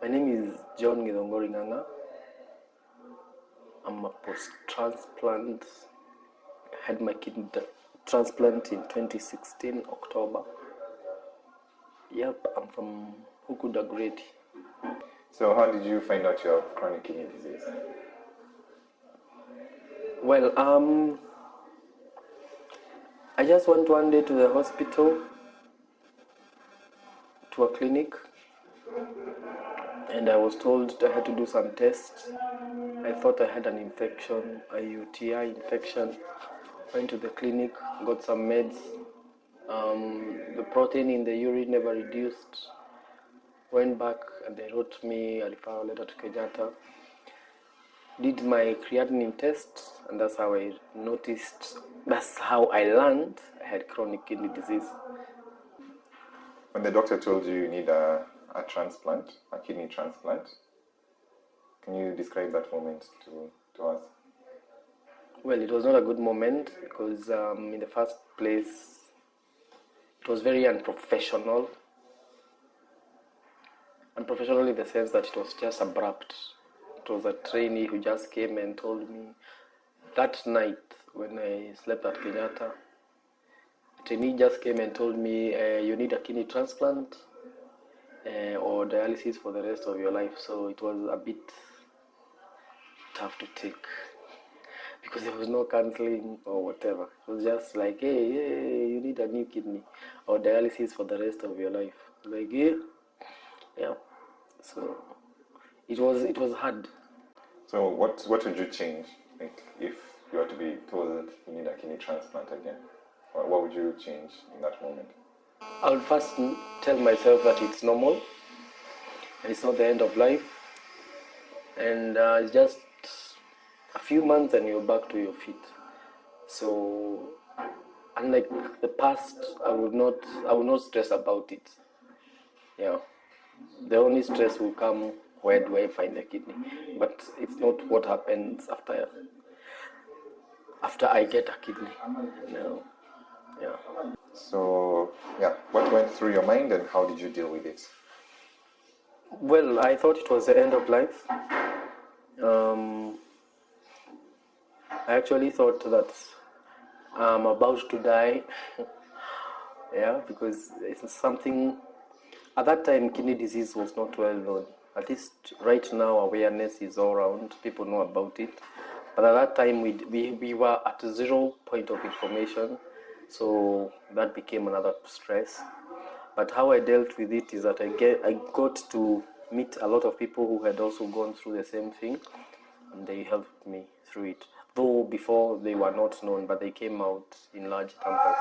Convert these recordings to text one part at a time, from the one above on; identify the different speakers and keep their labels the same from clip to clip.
Speaker 1: My name is John Nganga. I'm a post-transplant. I had my kidney transplant in 2016, October. Yep, I'm from Hukuda Grade.
Speaker 2: So how did you find out you have chronic kidney disease?
Speaker 1: Well, I just went one day to the hospital, to a clinic, and I was told I had to do some tests. I thought I had an infection, a UTI infection. Went to the clinic, got some meds. The protein in the urine never reduced. Went back and they wrote me a referral letter to Kenyatta. Did my creatinine test, and that's how I learned I had chronic kidney disease.
Speaker 2: When the doctor told you need a transplant, a kidney transplant, can you describe that moment to us?
Speaker 1: Well, it was not a good moment because in the first place, it was very unprofessional. Unprofessional in the sense that it was just abrupt. It was a trainee who just came and told me that night when I slept at Kenyatta. The trainee just came and told me, you need a kidney transplant or dialysis for the rest of your life. So it was a bit tough to take because there was no counseling or whatever. It was just like, hey, you need a new kidney or dialysis for the rest of your life. Like, yeah. So it was hard.
Speaker 2: So what would you change, like, if you were to be told you need a kidney transplant again? What would you change in that moment?
Speaker 1: I would first tell myself that it's normal and it's not the end of life, and it's just a few months and you're back to your feet. So unlike the past, I would not stress about it. Yeah, the only stress will come, where do I find the kidney? But it's not what happens after I get a kidney. No. Yeah.
Speaker 2: So yeah, what went through your mind and how did you deal with it?
Speaker 1: Well, I thought it was the end of life. I actually thought that I'm about to die. Yeah, because it's something. At that time, kidney disease was not well known. At least right now, awareness is all around. People know about it. But at that time, we were at 0 point of information. So that became another stress. But how I dealt with it is that I got to meet a lot of people who had also gone through the same thing, and they helped me through it. Though before they were not known, but they came out in large numbers.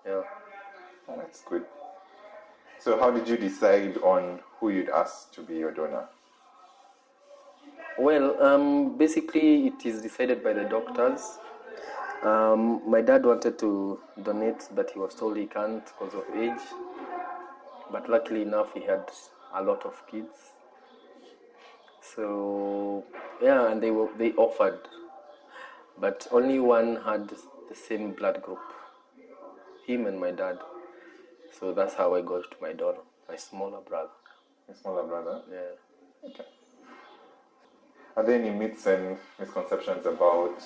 Speaker 1: Yeah.
Speaker 2: Oh, that's good. So how did you decide on who you'd ask to be your donor?
Speaker 1: Well, basically it is decided by the doctors. My dad wanted to donate, but he was told he can't because of age. But luckily enough, he had a lot of kids. So yeah, and they offered, but only one had the same blood group, him and my dad. So that's how I got to my donor, my smaller brother.
Speaker 2: Your smaller brother?
Speaker 1: Yeah.
Speaker 2: Okay. Are there any myths and misconceptions about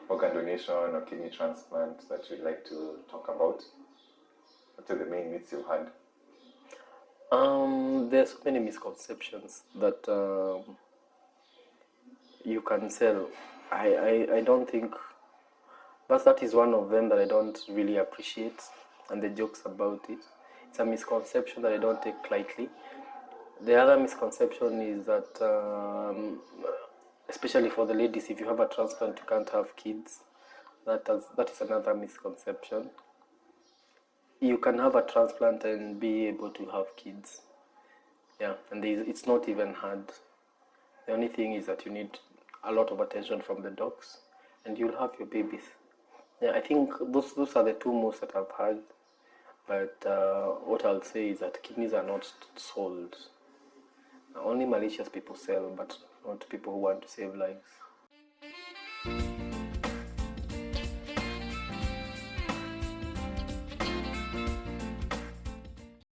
Speaker 2: organ donation or kidney transplant that you'd like to talk about? What are the main myths you've had?
Speaker 1: There's so many misconceptions that you can sell. I don't think, but that is one of them that I don't really appreciate, and the jokes about it. It's a misconception that I don't take lightly. The other misconception is that, especially for the ladies, if you have a transplant, you can't have kids. That is another misconception. You can have a transplant and be able to have kids. Yeah, and it's not even hard. The only thing is that you need a lot of attention from the docs, and you'll have your babies. Yeah, I think those are the two most that I've had. But what I'll say is that kidneys are not sold. Only malicious people sell, but not people who want to save lives.